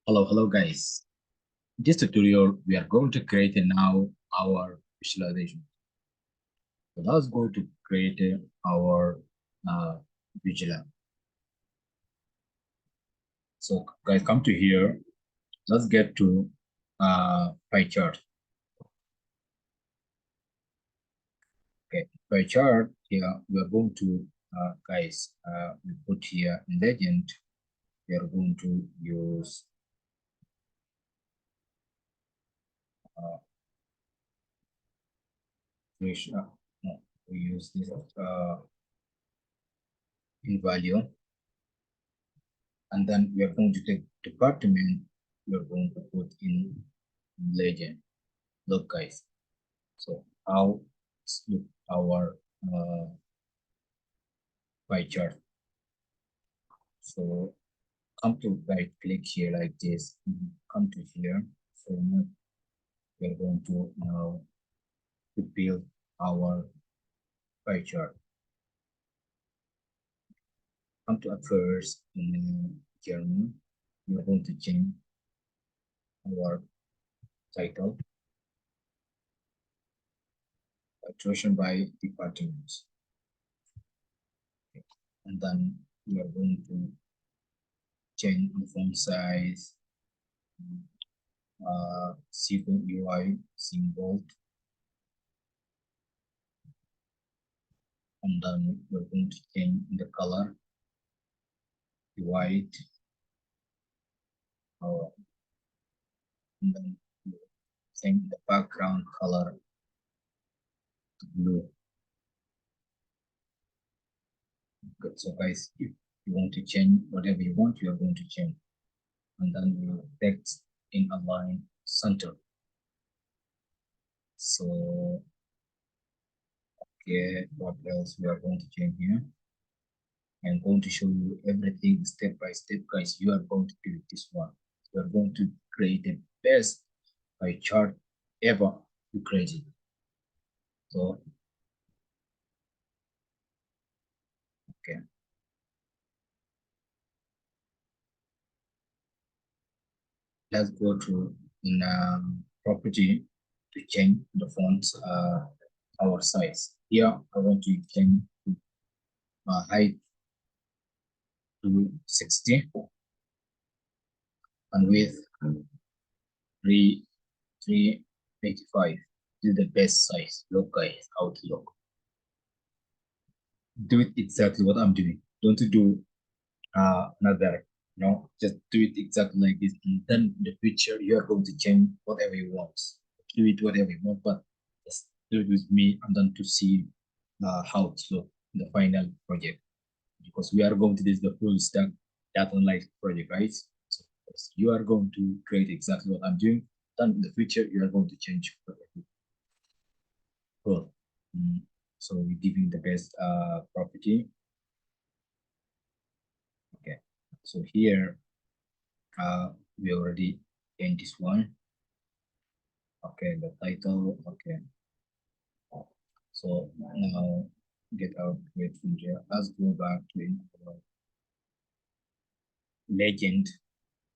Hello guys. In this tutorial, we are going to create now our visualization. So let's go to create our visual. So guys, come to here. Let's get to pie chart. Okay, pie chart here. We are going to guys. We put here in legend. We are going to use uh, no, we use this in value. And then we are going to take department, we are going to put in legend. Look guys, so how look our pie chart. So come to right click here like this, come to here. So now we are going to now to build our pie chart. Come to first in German, we are going to change our title, iteration by departments. And then we are going to change the font size, simple UI, symbol, and then we're going to change the color, white, and then change the background color to blue. Good. So guys, if you want to change whatever you want, you are going to change. And then we will text in align center. So okay, what else we are going to change here? I'm going to show you everything step by step, guys. You are going to do this one. You are going to create the best pie chart ever you created. So, okay. Let's go to in property to change the fonts our size. Here, I want to change height to 60 and width 385. This is the best size. Look, guys, how to look. Do it exactly what I'm doing. Don't do another. No, just do it exactly like this, and then in the future you are going to change whatever you want. Do it whatever you want, but just do it with me, and then to see how to look in the final project, because we are going to do the full stack data analysis project, right? So you are going to create exactly what I'm doing. Then in the future you are going to change whatever. Cool. So we're giving the best property. Okay. So here we already in this one. Okay, the title. Okay. So now get out with here. Let's go back to legend.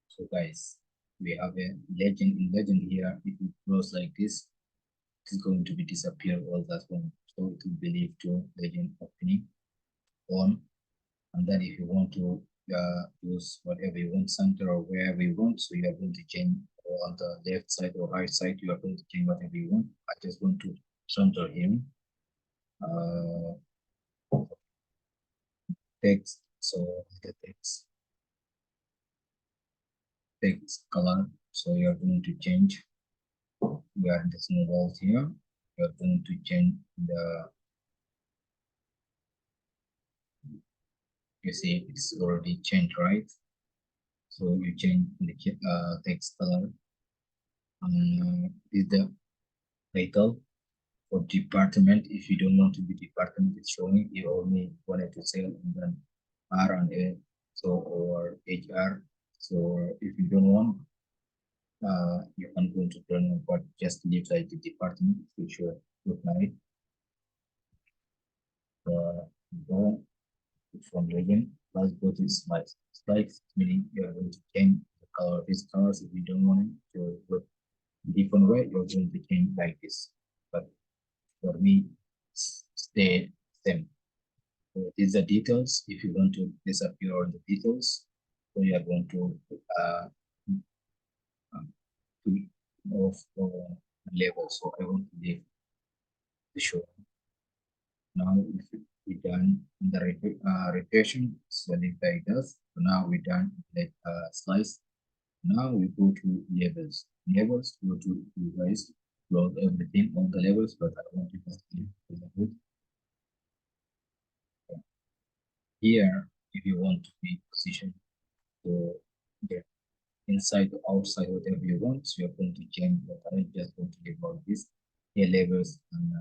So guys, we have a legend in legend here. If it close like this, it's going to be disappear all that one. So it will be leave to legend opening on. And then if you want to use whatever you want, center or wherever you want, so you are going to change on the left side or right side, you are going to change whatever you want. I just want to center him. Text, so the text color, so you are going to change. We are in the symbols here. You are going to change the, you see it's already changed, right? So you change the text color. Is the title for department. If you don't want to be department, it's showing you only wanted to say and then R and A, so or HR. So if you don't want, you can go to turn, but just leave like the department, which will look like go from region. Let's go to slides. Slides meaning you are going to change the color these colors. If you don't want it to look different way, you're going to change like this. But for me, stay same. So these are details. If you want to disappear on the details, so you are going to of level. So I want to leave the show. Now if we done the rotation, so like this. So now we done like slice. Now we go to labels. Labels, go to you guys, close everything on the labels, but I want to just leave the labels. Here, if you want to be positioned to the inside or outside, whatever you want, so you're going to change, but I'm just going to leave all this. Here labels and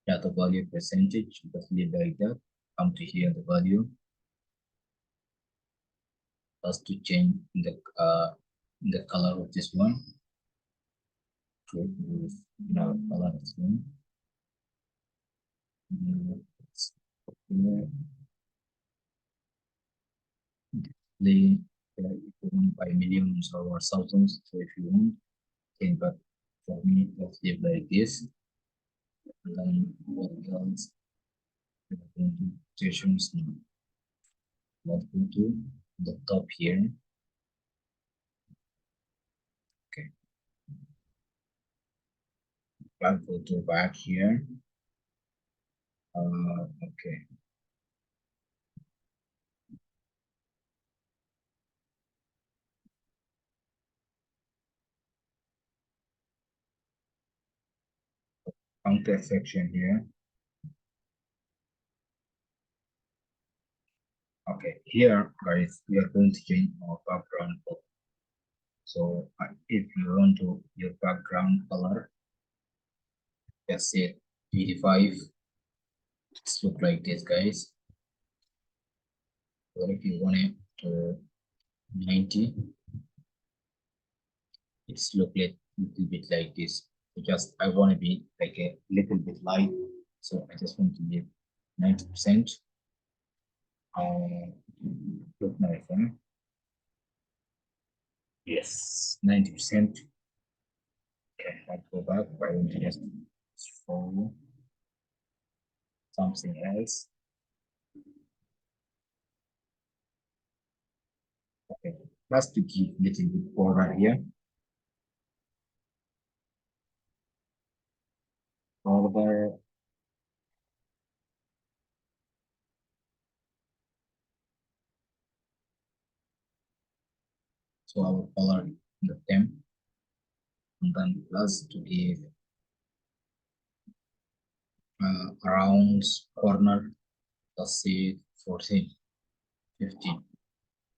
data value percentage, just leave like that. Come to here the value, just to change the color of this one. To color this one. Display if you want by millions or thousands. So if you want, okay, but for me, let's leave like this. And then what else? We're going to stations now. Let's go to the top here. Okay. I'll go to back here. Okay. Counter section here. Okay, here guys, we are going to change our background color. So if you want to your background color, let's say 85, it's look like this guys. Or if you want it to 90, it's look like a little bit like this. Because I want to be like a little bit light, so I just want to give 90%. Look nice, huh? Yes, 90%. Okay, I'll go back. I want to just show something else. Okay, just to give a little bit border here. Border. So I will color the temp, and then plus to give around corner, let's say 14, 15.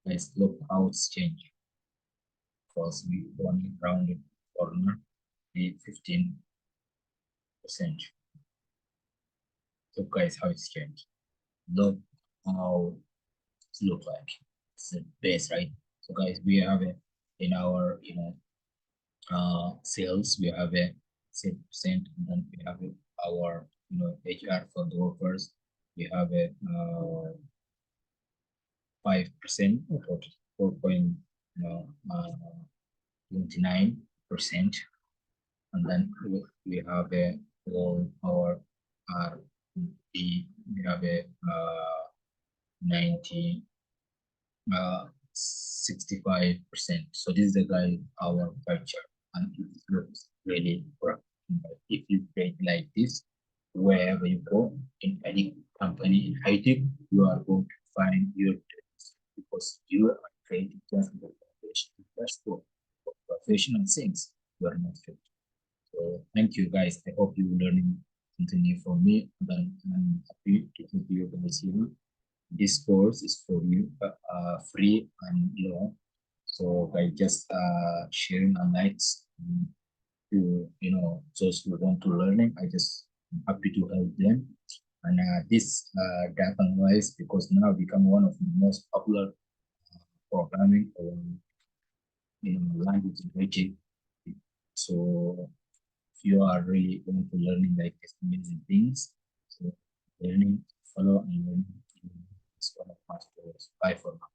Let's look how it's changed. Because we want rounded corner be 15%. Look guys how it's changed. Look how it look like. It's the best, right? So guys, we have it in our sales, we have a 6%, and then we have our HR for the workers, we have a 5% or 4.29%, and then we have a all our RD, we have a 90 65%. So this is the guy our culture, and it looks really rough. If you create like this, wherever you go in any company in high tech, you are going to find your trades because you are trained just for professional, just for professional things. You are not fit. So thank you guys. I hope you learning something new from me. And I'm happy to talk to you guys here. This course is for you, free, and so by just sharing our nights to those who want to learning, I just happy to help them. And this data analyze because now become one of the most popular programming or language in. So if you are really going to learning like these amazing things, so learning, follow and learn is one of my goals. Bye for now.